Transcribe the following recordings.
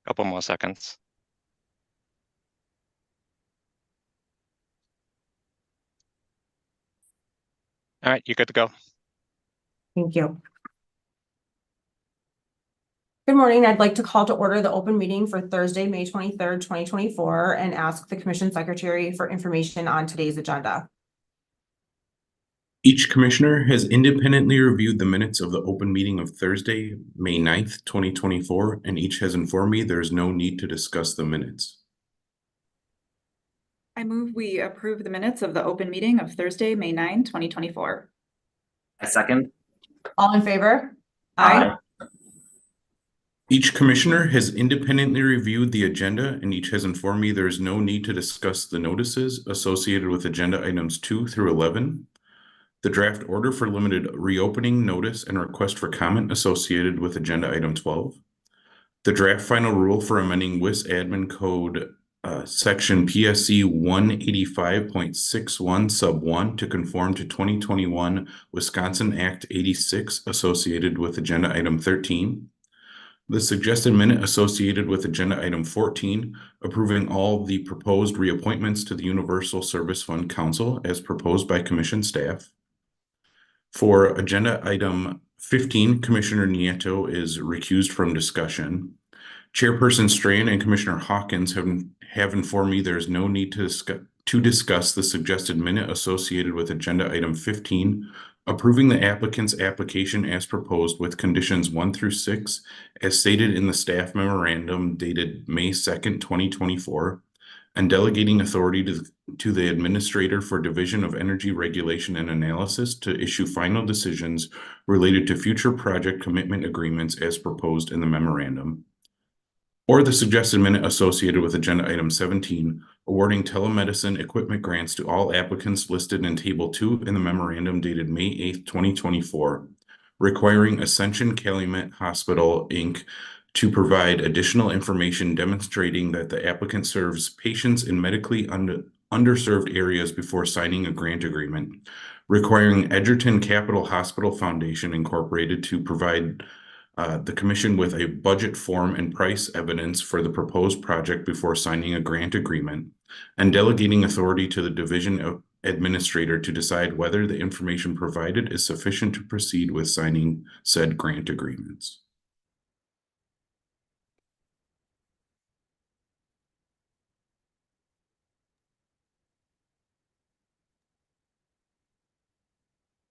Couple more seconds. All right, you're good to go. Thank you. Good morning. I'd like to call to order the open meeting for Thursday, May 23rd, 2024, and ask the Commission Secretary for information on today's agenda. Each commissioner has independently reviewed the minutes of the open meeting of Thursday, May 9th, 2024, and each has informed me there is no need to discuss the minutes. I move we approve the minutes of the open meeting of Thursday, May 9, 2024. I second. All in favor? Aye. Each commissioner has independently reviewed the agenda, and each has informed me there is no need to discuss the notices associated with agenda items 2 through 11, the draft order for limited reopening notice and request for comment associated with agenda item 12, the draft final rule for amending WIS Admin Code section PSC 185.61 sub 1 to conform to 2021 Wisconsin Act 86 associated with agenda item 13, the suggested minute associated with agenda item 14, approving all the proposed reappointments to the Universal Service Fund Council as proposed by commission staff. For agenda item 15, Commissioner Nieto is recused from discussion. Chairperson Strain and Commissioner Hawkins have informed me there is no need to discuss the suggested minute associated with agenda item 15, approving the applicant's application as proposed with conditions 1 through 6 as stated in the staff memorandum dated May 2nd, 2024, and delegating authority to the Administrator for Division of Energy Regulation and Analysis to issue final decisions related to future project commitment agreements as proposed in the memorandum. Or the suggested minute associated with agenda item 17, awarding telemedicine equipment grants to all applicants listed in table 2 in the memorandum dated May 8th, 2024, requiring Ascension Calumet Hospital, Inc. to provide additional information demonstrating that the applicant serves patients in medically underserved areas before signing a grant agreement, requiring Edgerton Capital Hospital Foundation, Incorporated to provide the commission with a budget form and price evidence for the proposed project before signing a grant agreement, and delegating authority to the division administrator to decide whether the information provided is sufficient to proceed with signing said grant agreements.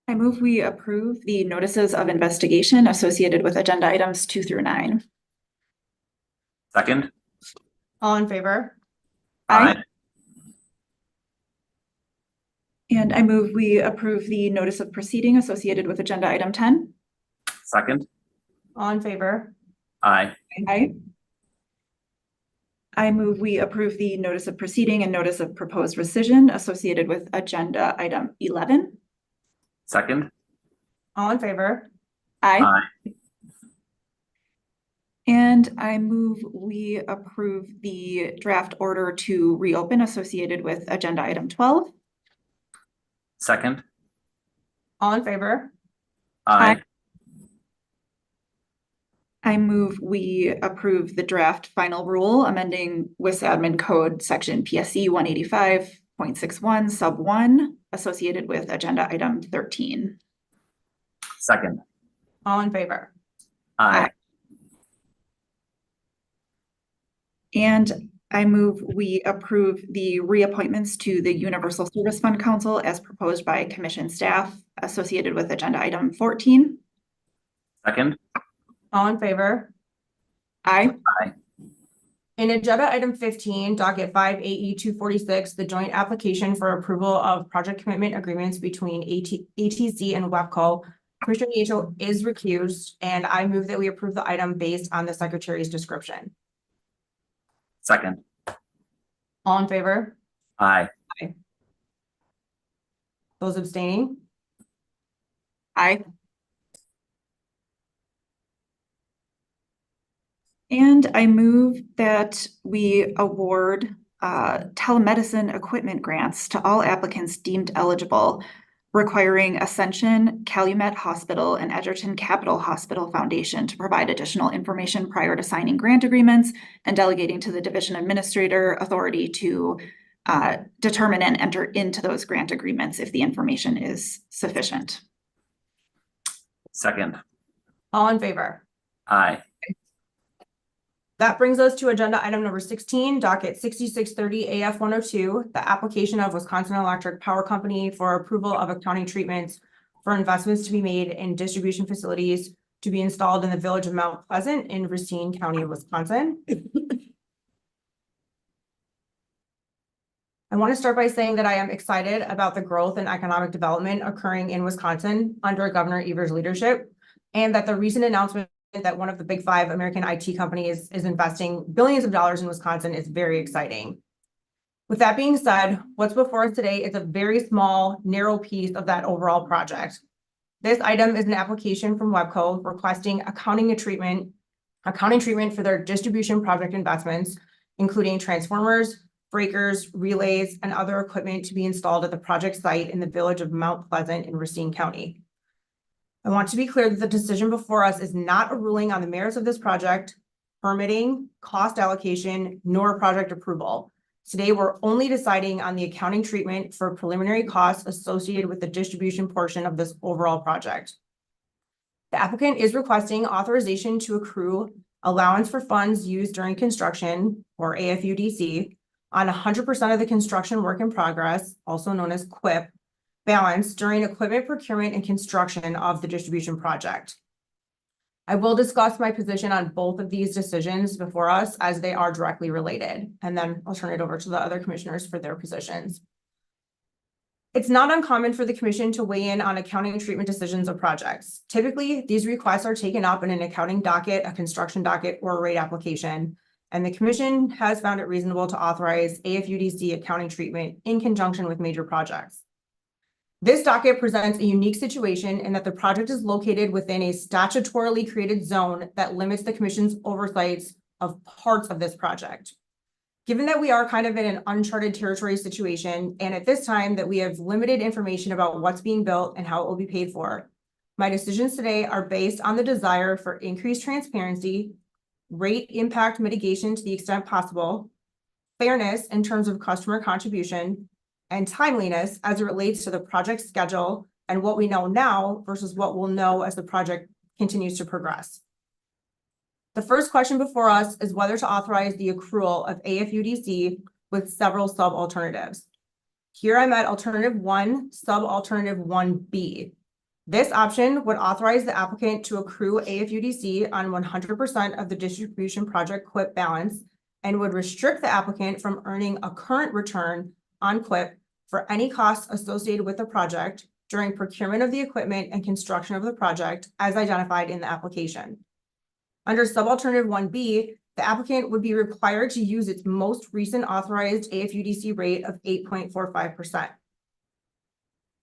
I move we approve the notices of investigation associated with agenda items 2 through 9. Second. All in favor? Aye. And I move we approve the notice of proceeding associated with agenda item 10. Second. All in favor? Aye. Aye. I move we approve the notice of proceeding and notice of proposed rescission associated with agenda item 11. Second. All in favor? Aye. Aye. And I move we approve the draft order to reopen associated with agenda item 12. Second. All in favor? Aye. I move we approve the draft final rule amending WIS Admin Code section PSC 185.61 sub 1 associated with agenda item 13. Second. All in favor? Aye. And I move we approve the reappointments to the Universal Service Fund Council as proposed by commission staff associated with agenda item 14. Second. All in favor? Aye. Aye. In agenda item 15, docket 5 AE 246, the joint application for approval of project commitment agreements between ATC and WEPCO, Commissioner Nieto is recused, and I move that we approve the item based on the secretary's description. Second. All in favor? Aye. Those abstaining? Aye. And I move that we award telemedicine equipment grants to all applicants deemed eligible, requiring Ascension, Calumet Hospital, and Edgerton Capital Hospital Foundation to provide additional information prior to signing grant agreements and delegating to the division administrator authority to determine and enter into those grant agreements if the information is sufficient. Second. All in favor? Aye. That brings us to agenda item number 16, docket 6630 AF 102, the application of Wisconsin Electric Power Company for approval of accounting treatments for investments to be made in distribution facilities to be installed in the village of Mount Pleasant in Racine County, Wisconsin. I want to start by saying that I am excited about the growth and economic development occurring in Wisconsin under Governor Evers' leadership, and that the recent announcement that one of the big 5 American IT companies is investing billions of dollars in Wisconsin is very exciting. With that being said, what's before us today is a very small, narrow piece of that overall project. This item is an application from Webco requesting accounting treatment for their distribution project investments, including transformers, breakers, relays, and other equipment to be installed at the project site in the village of Mount Pleasant in Racine County. I want to be clear that the decision before us is not a ruling on the merits of this project, permitting, cost allocation, nor project approval. Today, we're only deciding on the accounting treatment for preliminary costs associated with the distribution portion of this overall project. The applicant is requesting authorization to accrue allowance for funds used during construction, or AFUDC, on 100% of the construction work in progress, also known as QUIP, balance during equipment procurement and construction of the distribution project. I will discuss my position on both of these decisions before us as they are directly related, and then I'll turn it over to the other commissioners for their positions. It's not uncommon for the commission to weigh in on accounting treatment decisions of projects. Typically, these requests are taken up in an accounting docket, a construction docket, or a rate application, and the commission has found it reasonable to authorize AFUDC accounting treatment in conjunction with major projects. This docket presents a unique situation in that the project is located within a statutorily created zone that limits the commission's oversights of parts of this project. Given that we are kind of in an uncharted territory situation, and at this time that we have limited information about what's being built and how it will be paid for, my decisions today are based on the desire for increased transparency, rate impact mitigation to the extent possible, fairness in terms of customer contribution, and timeliness as it relates to the project schedule and what we know now versus what we'll know as the project continues to progress. The first question before us is whether to authorize the accrual of AFUDC with several sub-alternatives. Here I'm at alternative 1, sub-alternative 1B. This option would authorize the applicant to accrue AFUDC on 100% of the distribution project QUIP balance and would restrict the applicant from earning a current return on QUIP for any costs associated with the project during procurement of the equipment and construction of the project as identified in the application. Under subalternative 1B, the applicant would be required to use its most recent authorized AFUDC rate of 8.45%.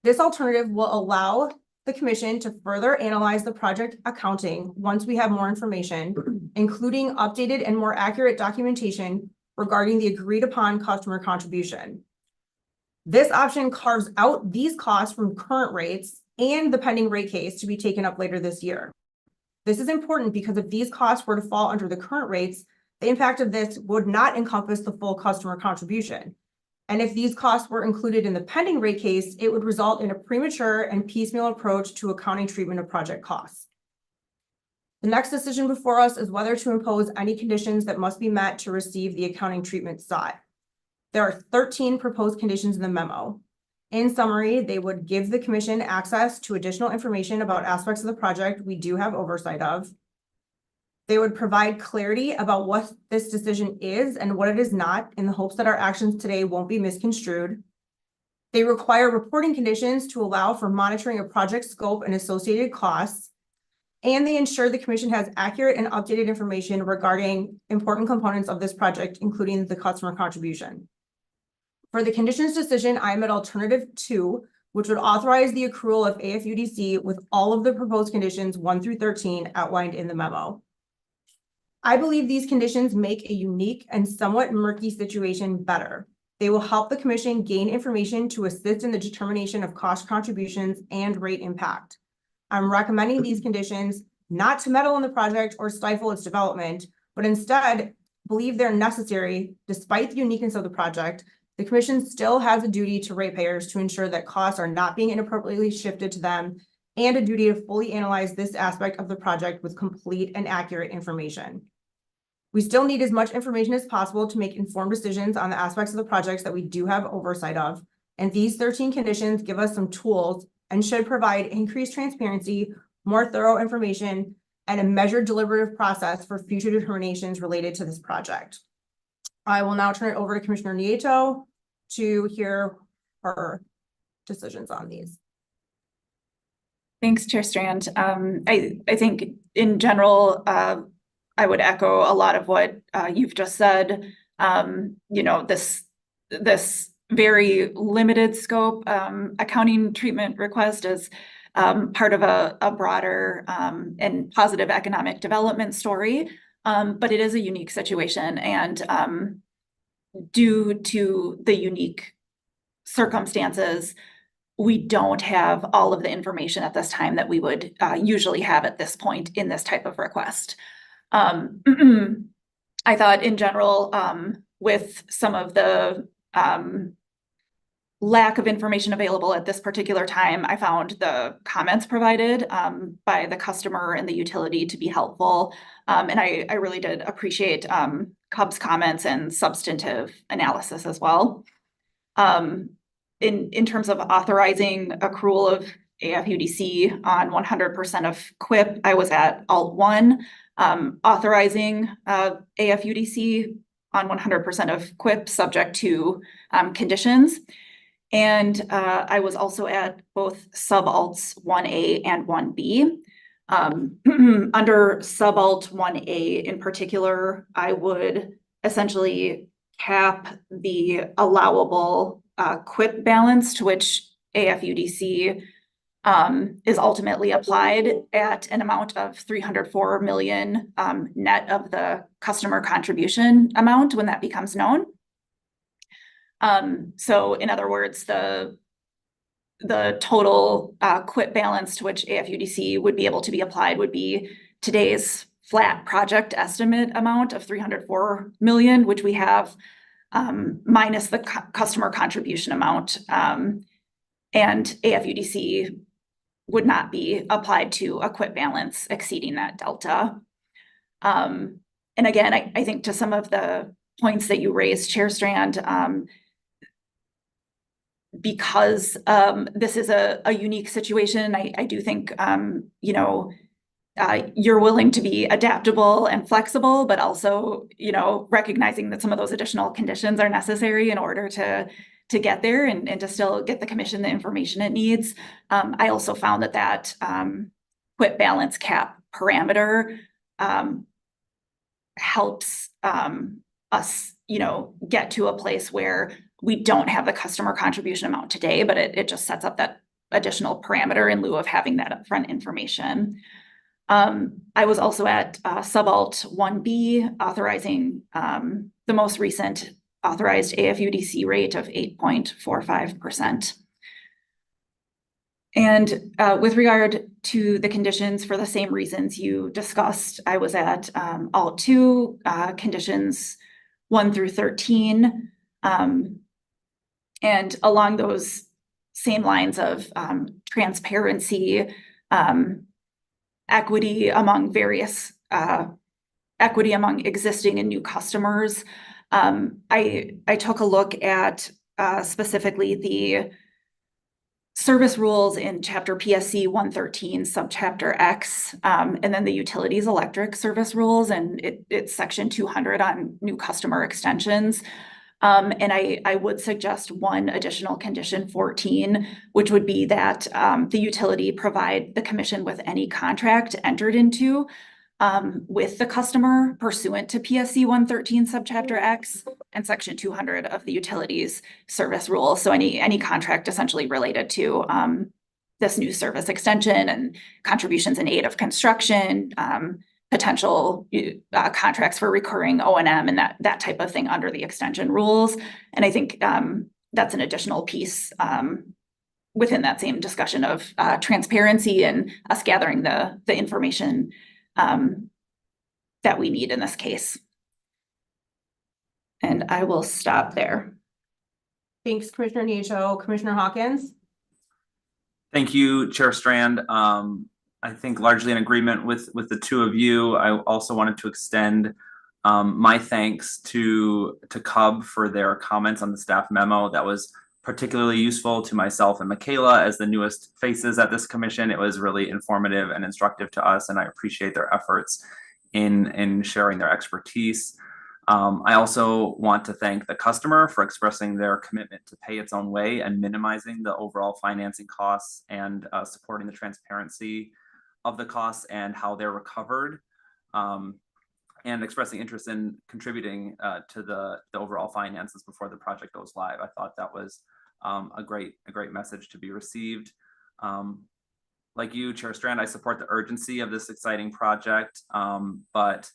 This alternative will allow the commission to further analyze the project accounting once we have more information, including updated and more accurate documentation regarding the agreed upon customer contribution. This option carves out these costs from current rates and the pending rate case to be taken up later this year. This is important because if these costs were to fall under the current rates, the impact of this would not encompass the full customer contribution. And if these costs were included in the pending rate case, it would result in a premature and piecemeal approach to accounting treatment of project costs. The next decision before us is whether to impose any conditions that must be met to receive the accounting treatment sought. There are 13 proposed conditions in the memo. In summary, they would give the commission access to additional information about aspects of the project we do have oversight of. They would provide clarity about what this decision is and what it is not in the hopes that our actions today won't be misconstrued. They require reporting conditions to allow for monitoring of project scope and associated costs. And they ensure the commission has accurate and updated information regarding important components of this project, including the customer contribution. For the conditions decision, I'm at alternative 2, which would authorize the accrual of AFUDC with all of the proposed conditions 1 through 13 outlined in the memo. I believe these conditions make a unique and somewhat murky situation better. They will help the commission gain information to assist in the determination of cost contributions and rate impact. I'm recommending these conditions not to meddle in the project or stifle its development, but instead believe they're necessary despite the uniqueness of the project. The commission still has a duty to ratepayers to ensure that costs are not being inappropriately shifted to them, and a duty to fully analyze this aspect of the project with complete and accurate information. We still need as much information as possible to make informed decisions on the aspects of the projects that we do have oversight of. And these 13 conditions give us some tools and should provide increased transparency, more thorough information, and a measured deliberative process for future determinations related to this project. I will now turn it over to Commissioner Nieto to hear her decisions on these. Thanks, Chair Strand. I think in general, I would echo a lot of what you've just said. This very limited scope accounting treatment request is part of a broader and positive economic development story, but it is a unique situation, and due to the unique circumstances, we don't have all of the information at this time that we would usually have at this point in this type of request. I thought in general, with some of the lack of information available at this particular time, I found the comments provided by the customer and the utility to be helpful. And I really did appreciate Cub's comments and substantive analysis as well. In terms of authorizing accrual of AFUDC on 100% of QIP, I was at Alt 1. Authorizing AFUDC on 100% of QIP subject to conditions. And I was also at both sub-alts 1A and 1B. Under sub-alt 1A in particular, I would essentially cap the allowable QIP balance to which AFUDC is ultimately applied at an amount of $304 million net of the customer contribution amount when that becomes known. So in other words, the total QIP balance to which AFUDC would be able to be applied would be today's flat project estimate amount of $304 million, which we have minus the customer contribution amount, and AFUDC would not be applied to a QIP balance exceeding that delta. And again, I think to some of the points that you raised, Chair Strand, because this is a unique situation, I do think, you're willing to be adaptable and flexible, but also, recognizing that some of those additional conditions are necessary in order to get there and to still get the commission the information it needs. I also found that QIP balance cap parameter helps us, get to a place where we don't have the customer contribution amount today, but it just sets up that additional parameter in lieu of having that upfront information. I was also at sub-alt 1B, authorizing the most recent authorized AFUDC rate of 8.45%. And with regard to the conditions, for the same reasons you discussed, I was at Alt 2, conditions 1 through 13. And along those same lines of transparency, equity among existing and new customers. I took a look at specifically the service rules in Chapter PSC 113, Subchapter X, and then the utilities electric service rules, and it's Section 200 on new customer extensions. And I would suggest one additional condition 14, which would be that the utility provide the commission with any contract entered into with the customer pursuant to PSC 113 Subchapter X and Section 200 of the utilities service rule. So any contract essentially related to this new service extension and contributions in aid of construction, potential contracts for recurring O&M and that type of thing under the extension rules. And I think that's an additional piece within that same discussion of transparency and us gathering the information that we need in this case. And I will stop there. Thanks, Commissioner Nieto. Commissioner Hawkins? Thank you, Chair Strand. I think largely in agreement with the two of you. I also wanted to extend my thanks to CUB for their comments on the staff memo. That was particularly useful to myself and Michaela as the newest faces at this commission. It was really informative and instructive to us, and I appreciate their efforts in sharing their expertise. I also want to thank the customer for expressing their commitment to pay its own way and minimizing the overall financing costs and supporting the transparency of the costs and how they're recovered, and expressing interest in contributing to the overall finances before the project goes live. I thought that was a great message to be received. Like you, Chair Strand, I support the urgency of this exciting project, but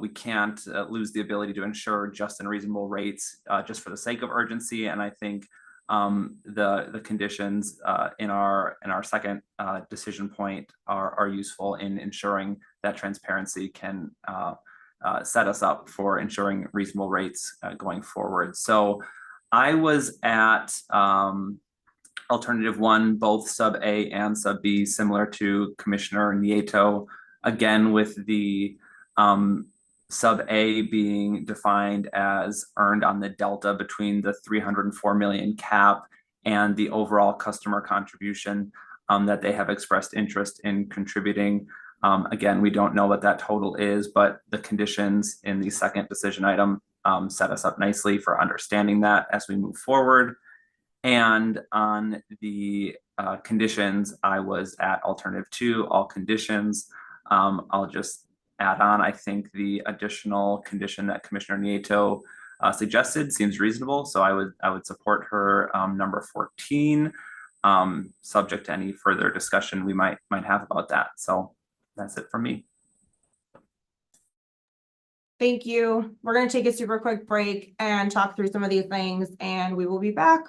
we can't lose the ability to ensure just and reasonable rates just for the sake of urgency. And I think the conditions in our second decision point are useful in ensuring that transparency can set us up for ensuring reasonable rates going forward. So I was at alternative 1, both sub A and sub B, similar to Commissioner Nieto, again with the sub A being defined as earned on the delta between the 304 million cap and the overall customer contribution that they have expressed interest in contributing. Again, we don't know what that total is, but the conditions in the second decision item set us up nicely for understanding that as we move forward. And on the conditions, I was at alternative 2, all conditions. I'll just add on, I think the additional condition that Commissioner Nieto suggested seems reasonable. So I would support her number 14, subject to any further discussion we might have about that. So that's it for me. Thank you. We're going to take a super quick break and talk through some of these things, and we will be back.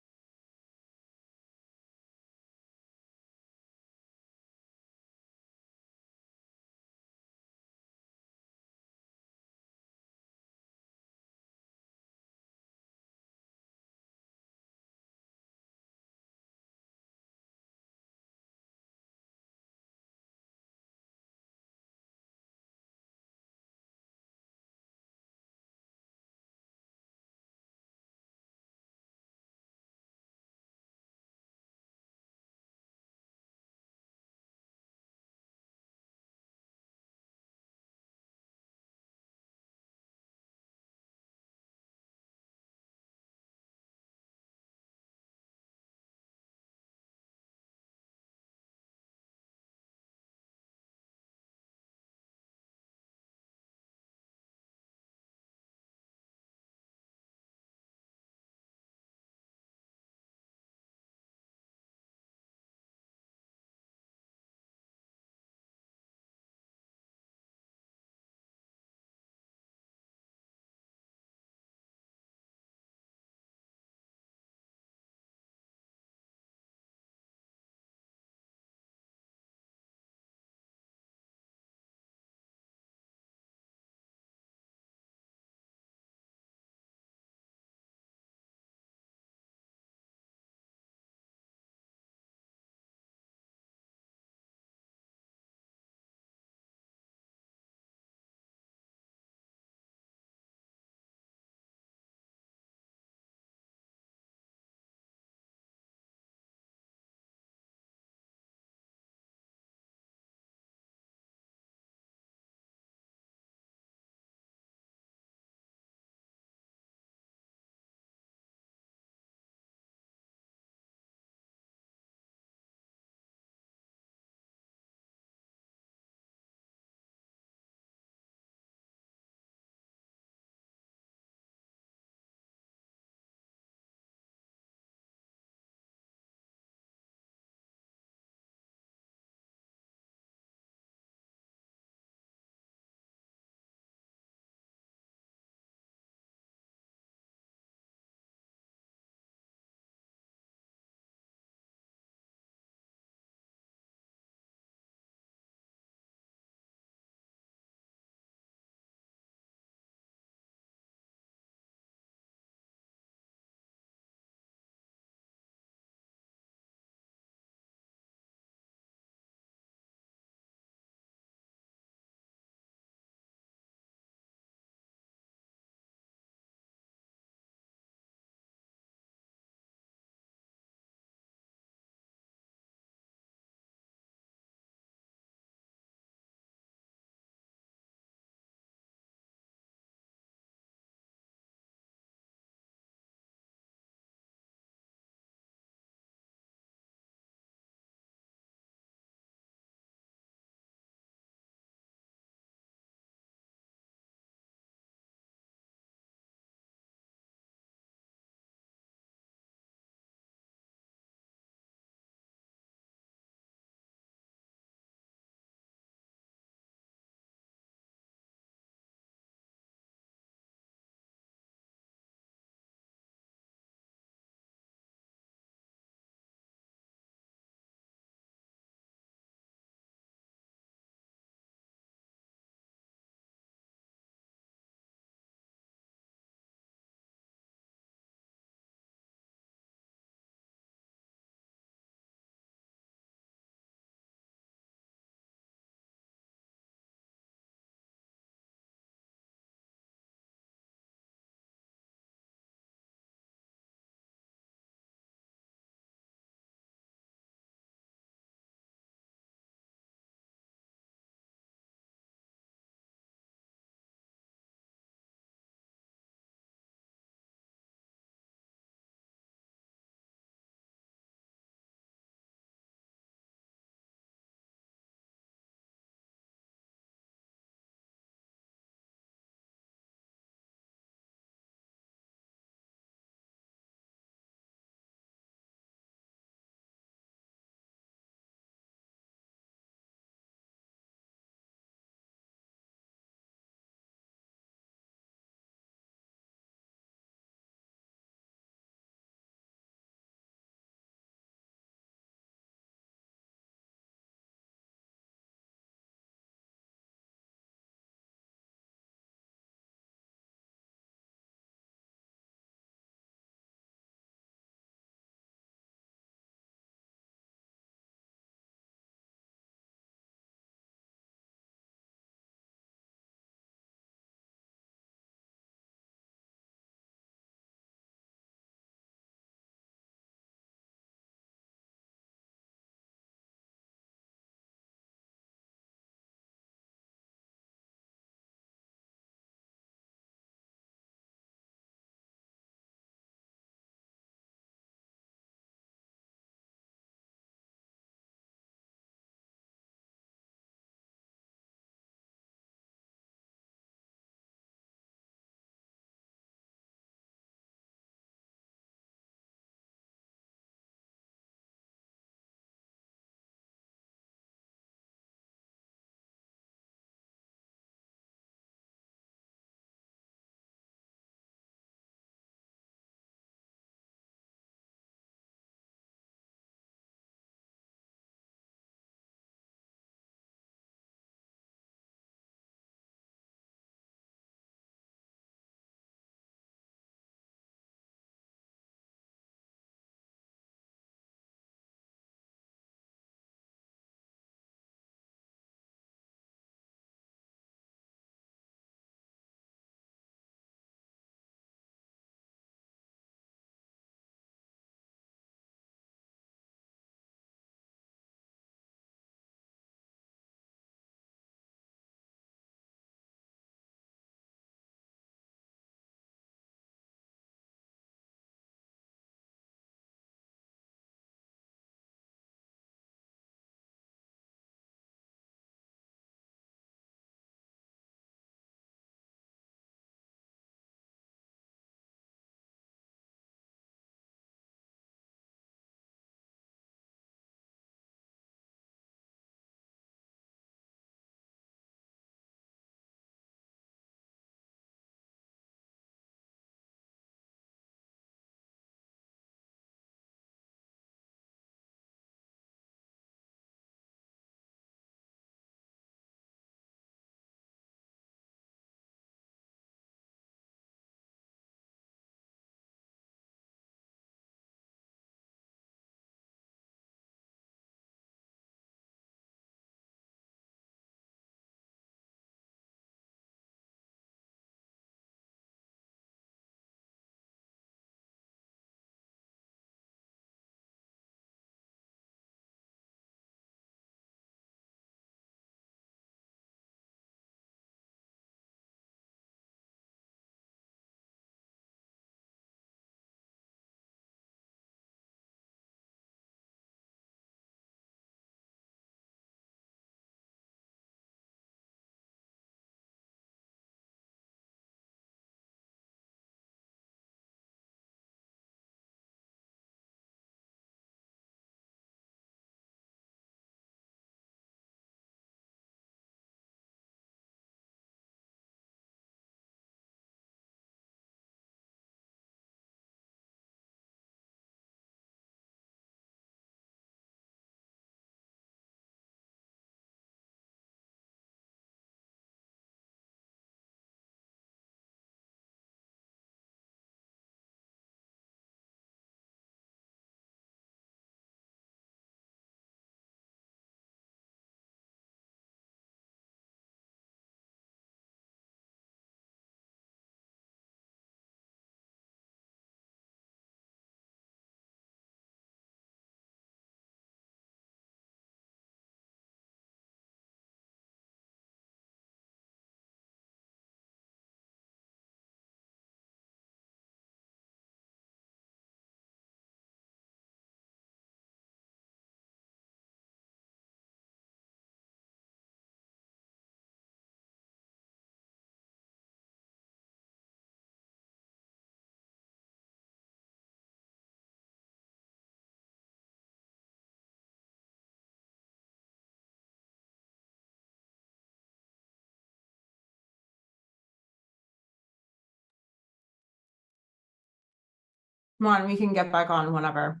Come on, we can get back on whenever.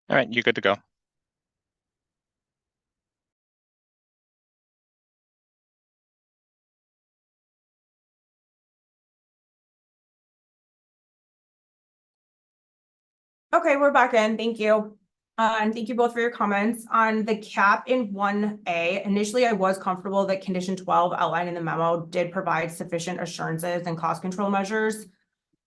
All right, you're good to go. Okay, we're back in. Thank you. And thank you both for your comments. On the cap in 1A, initially I was comfortable that condition 12 outlined in the memo did provide sufficient assurances and cost control measures,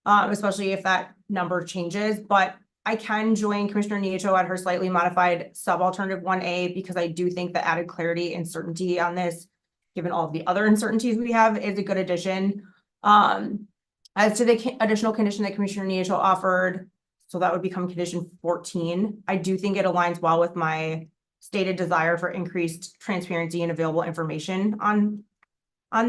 especially if that number changes. But I can join Commissioner Nieto at her slightly modified sub-alternative 1A because I do think the added clarity and certainty on this, given all of the other uncertainties we have, is a good addition. As to the additional condition that Commissioner Nieto offered, so that would become condition 14. I do think it aligns well with my stated desire for increased transparency and available information on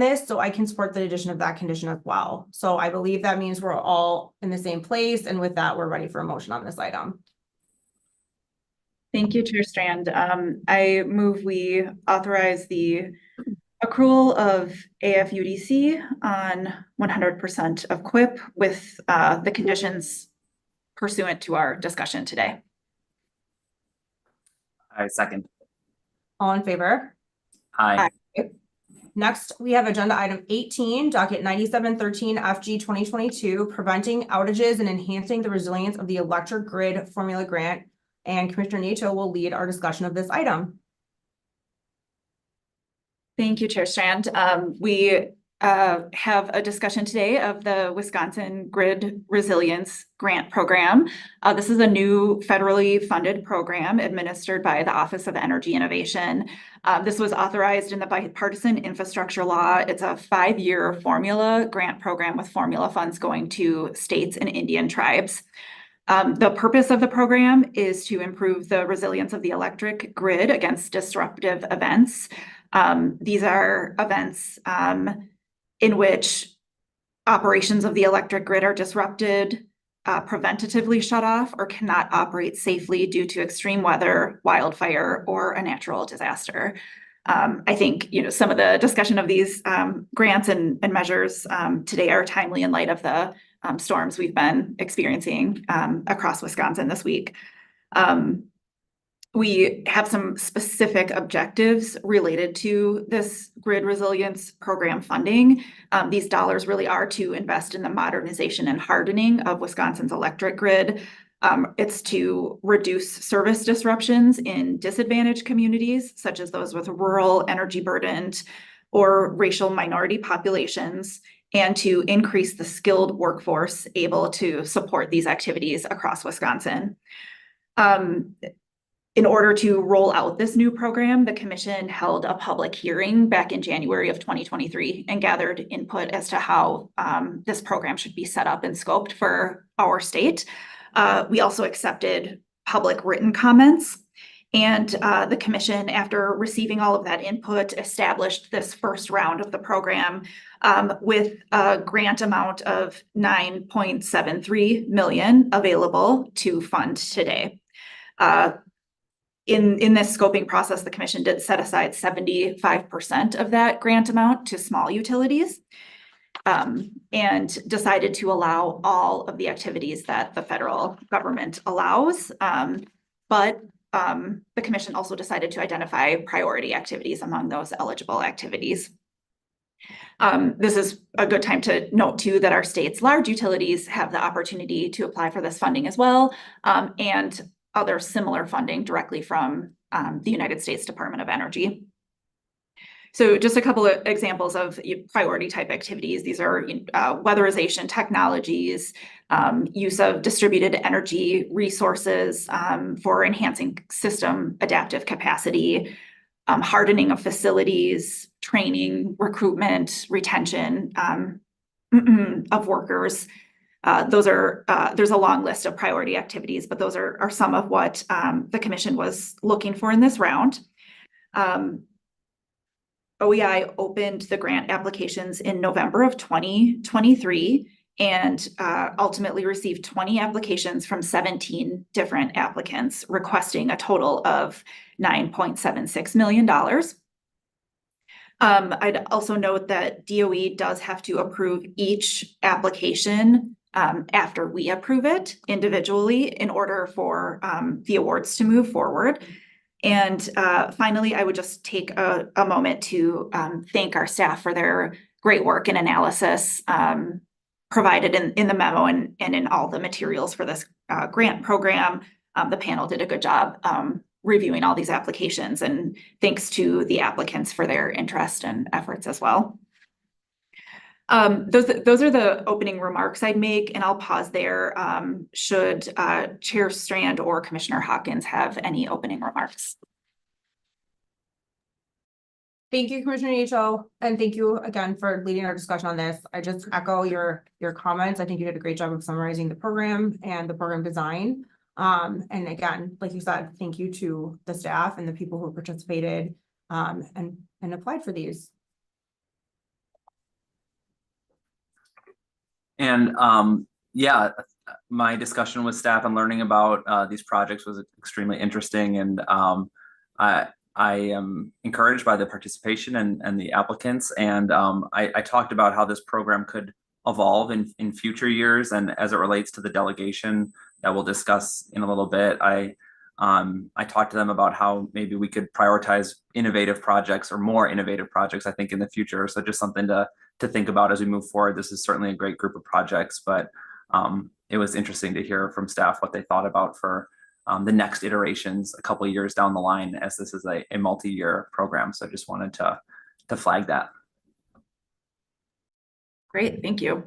this. So I can support the addition of that condition as well. So I believe that means we're all in the same place. And with that, we're ready for a motion on this item. Thank you, Chair Strand. I move we authorize the accrual of AFUDC on 100% of QUIP with the conditions pursuant to our discussion today. I second. All in favor? Aye. Next, we have agenda item 18, docket 9713 FG 2022, preventing outages and enhancing the resilience of the electric grid formula grant. And Commissioner Nieto will lead our discussion of this item. Thank you, Chair Strand. We have a discussion today of the Wisconsin Grid Resilience Grant Program. This is a new federally funded program administered by the Office of Energy Innovation. This was authorized in the bipartisan infrastructure law. It's a 5-year formula grant program with formula funds going to states and Indian tribes. The purpose of the program is to improve the resilience of the electric grid against disruptive events. These are events in which operations of the electric grid are disrupted, preventatively shut off, or cannot operate safely due to extreme weather, wildfire, or a natural disaster. I think some of the discussion of these grants and measures today are timely in light of the storms we've been experiencing across Wisconsin this week. We have some specific objectives related to this grid resilience program funding. These dollars really are to invest in the modernization and hardening of Wisconsin's electric grid. It's to reduce service disruptions in disadvantaged communities, such as those with rural, energy burdened, or racial minority populations, and to increase the skilled workforce able to support these activities across Wisconsin. In order to roll out this new program, the Commission held a public hearing back in January of 2023 and gathered input as to how this program should be set up and scoped for our state. We also accepted public written comments, and the Commission, after receiving all of that input, established this first round of the program with a grant amount of $9.73 million available to fund today. In this scoping process, the Commission did set aside 75% of that grant amount to small utilities and decided to allow all of the activities that the federal government allows. But the Commission also decided to identify priority activities among those eligible activities. This is a good time to note too that our state's large utilities have the opportunity to apply for this funding as well, and other similar funding directly from the United States Department of Energy. So just a couple of examples of priority type activities. These are weatherization technologies, use of distributed energy resources for enhancing system adaptive capacity, hardening of facilities, training, recruitment, retention of workers. There's a long list of priority activities, but those are some of what the Commission was looking for in this round. OEI opened the grant applications in November of 2023 and ultimately received 20 applications from 17 different applicants, requesting a total of $9.76 million. I'd also note that DOE does have to approve each application after we approve it individually in order for the awards to move forward. And finally, I would just take a moment to thank our staff for their great work and analysis provided in the memo and in all the materials for this grant program. The panel did a good job reviewing all these applications, and thanks to the applicants for their interest and efforts as well. Those are the opening remarks I'd make, and I'll pause there. Should Chair Strand or Commissioner Hawkins have any opening remarks? Thank you, Commissioner Nato, and thank you again for leading our discussion on this. I just echo your comments. I think you did a great job of summarizing the program and the program design. And again, like you said, thank you to the staff and the people who participated and applied for these. And yeah, my discussion with staff and learning about these projects was extremely interesting, and I am encouraged by the participation and the applicants. And I talked about how this program could evolve in future years, and as it relates to the delegation that we'll discuss in a little bit, I talked to them about how maybe we could prioritize innovative projects or more innovative projects, I think, in the future. So just something to think about as we move forward. This is certainly a great group of projects, but it was interesting to hear from staff what they thought about for the next iterations a couple of years down the line, as this is a multi-year program. So I just wanted to flag that. Great, thank you.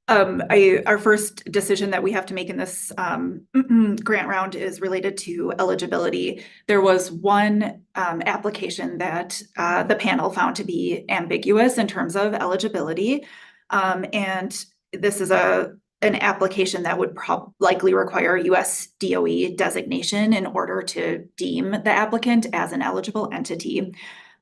Our first decision that we have to make in this grant round is related to eligibility. There was one application that the panel found to be ambiguous in terms of eligibility. And this is an application that would likely require US DOE designation in order to deem the applicant as an eligible entity.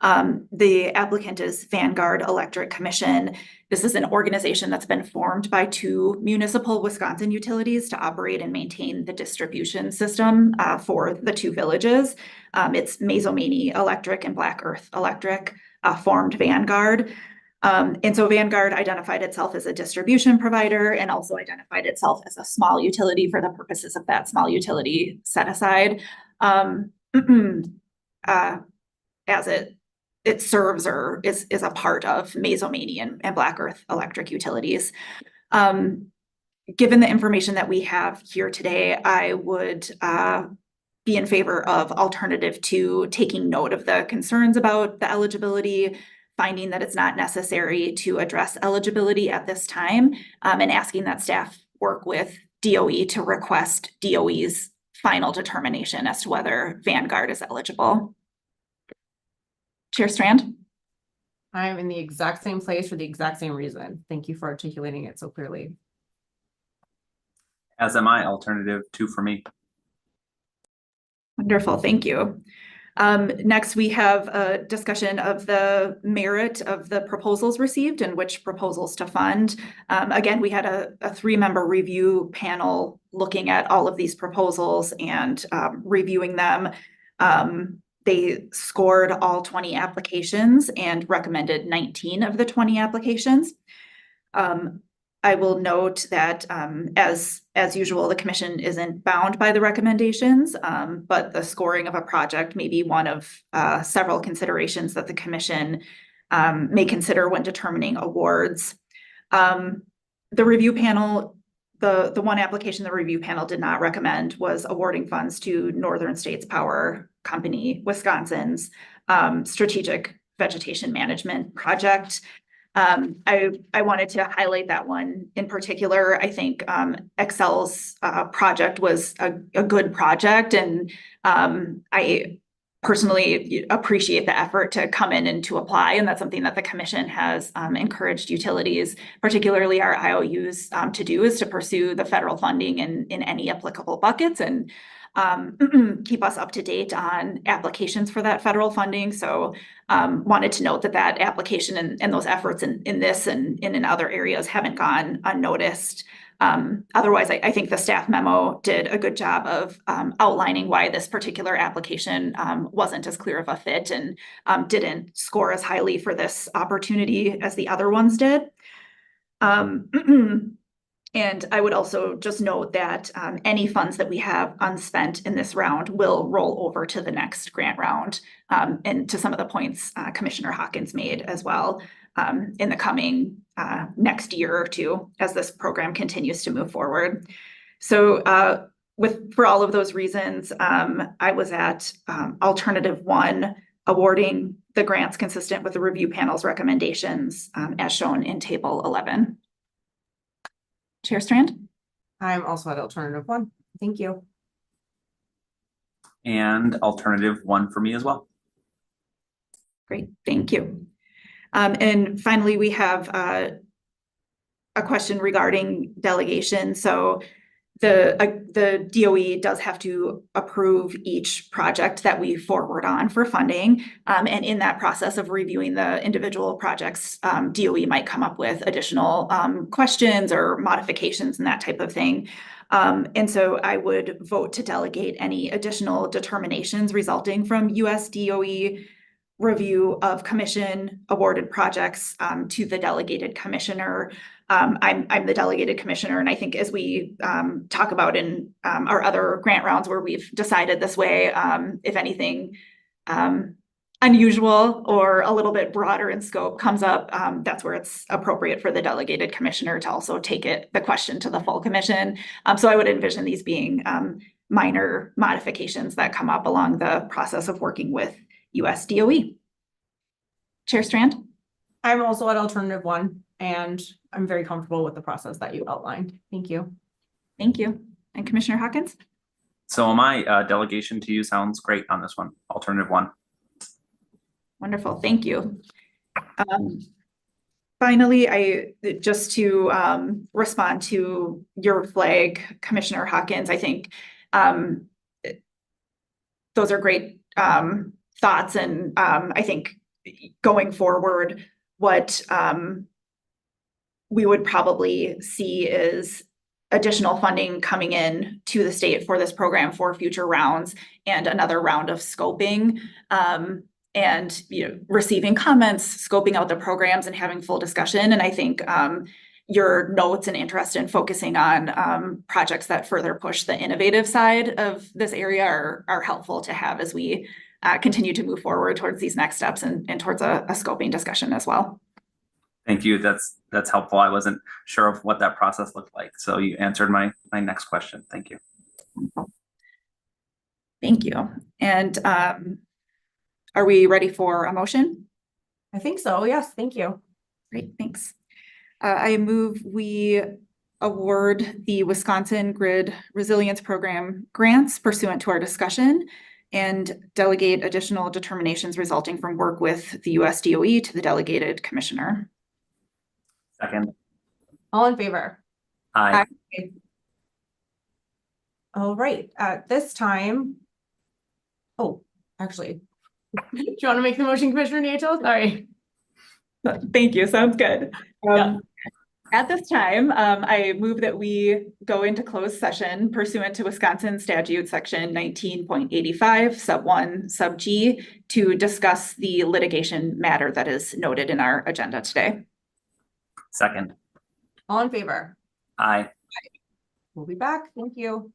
The applicant is Vanguard Electric Commission. This is an organization that's been formed by two municipal Wisconsin utilities to operate and maintain the distribution system for the two villages. It's Mazomanie Electric and Black Earth Electric formed Vanguard. And so Vanguard identified itself as a distribution provider and also identified itself as a small utility for the purposes of that small utility set aside. As it serves or is a part of Mazomanie and Black Earth Electric utilities. Given the information that we have here today, I would be in favor of alternative 2, taking note of the concerns about the eligibility, finding that it's not necessary to address eligibility at this time, and asking that staff work with DOE to request DOE's final determination as to whether Vanguard is eligible. Chair Strand? I'm in the exact same place for the exact same reason. Thank you for articulating it so clearly. As am I. Alternative 2 for me. Wonderful, thank you. Next, we have a discussion of the merit of the proposals received and which proposals to fund. Again, we had a 3-member review panel looking at all of these proposals and reviewing them. They scored all 20 applications and recommended 19 of the 20 applications. I will note that as usual, the commission isn't bound by the recommendations, but the scoring of a project may be one of several considerations that the commission may consider when determining awards. The review panel, the one application the review panel did not recommend was awarding funds to Northern States Power Company, Wisconsin's strategic vegetation management project. I wanted to highlight that one in particular. I think Excel's project was a good project, and I personally appreciate the effort to come in and to apply, and that's something that the commission has encouraged utilities, particularly our IOUs, to do, is to pursue the federal funding in any applicable buckets and keep us up to date on applications for that federal funding. So wanted to note that application and those efforts in this and in other areas haven't gone unnoticed. Otherwise, I think the staff memo did a good job of outlining why this particular application wasn't as clear of a fit and didn't score as highly for this opportunity as the other ones did. And I would also just note that any funds that we have unspent in this round will roll over to the next grant round. And to some of the points Commissioner Hawkins made as well in the coming next year or two as this program continues to move forward. So for all of those reasons, I was at alternative 1, awarding the grants consistent with the review panel's recommendations as shown in table 11. Chair Strand? I'm also at alternative 1. Thank you. And alternative 1 for me as well. Great, thank you. And finally, we have a question regarding delegation. So the DOE does have to approve each project that we forward on for funding. And in that process of reviewing the individual projects, DOE might come up with additional questions or modifications and that type of thing. And so I would vote to delegate any additional determinations resulting from US DOE review of commission awarded projects to the delegated commissioner. I'm the delegated commissioner, and I think as we talk about in our other grant rounds where we've decided this way, if anything unusual or a little bit broader in scope comes up, that's where it's appropriate for the delegated commissioner to also take the question to the full commission. So I would envision these being minor modifications that come up along the process of working with US DOE. Chair Strand? I'm also at alternative 1, and I'm very comfortable with the process that you outlined. Thank you. Thank you. And Commissioner Hawkins? So my delegation to you sounds great on this one, alternative 1. Wonderful, thank you. Finally, just to respond to your flag, Commissioner Hawkins, I think those are great thoughts, and I think going forward, what we would probably see is additional funding coming in to the state for this program for future rounds and another round of scoping. And receiving comments, scoping out the programs and having full discussion. And I think your notes and interest in focusing on projects that further push the innovative side of this area are helpful to have as we continue to move forward towards these next steps and towards a scoping discussion as well. Thank you. That's helpful. I wasn't sure of what that process looked like. So you answered my next question. Thank you. Thank you. And are we ready for a motion? I think so. Yes. Thank you. Great. Thanks. I move we award the Wisconsin Grid Resilience Program grants pursuant to our discussion and delegate additional determinations resulting from work with the US DOE to the delegated commissioner. Second. All in favor? Aye. All right. At this time, actually, do you want to make the motion, Commissioner Nato? Sorry. Thank you. Sounds good. Yeah. At this time, I move that we go into closed session pursuant to Wisconsin statute section 19.85 sub 1 sub G to discuss the litigation matter that is noted in our agenda today. Second. All in favor? Aye. We'll be back. Thank you.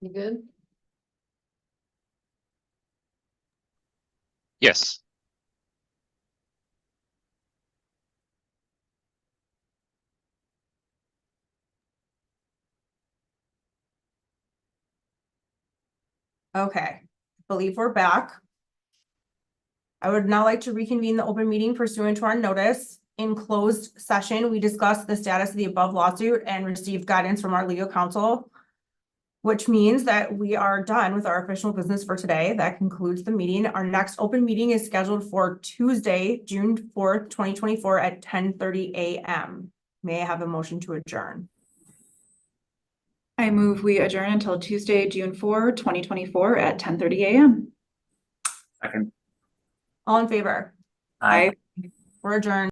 You good? Yes. Okay, I believe we're back. I would now like to reconvene the open meeting pursuant to our notice. In closed session, we discussed the status of the above lawsuit and received guidance from our legal counsel, which means that we are done with our official business for today. That concludes the meeting. Our next open meeting is scheduled for Tuesday, June 4th, 2024 at 10:30 a.m. May I have a motion to adjourn? I move we adjourn until Tuesday, June 4, 2024 at 10:30 a.m. Second. All in favor? Aye. We're adjourned.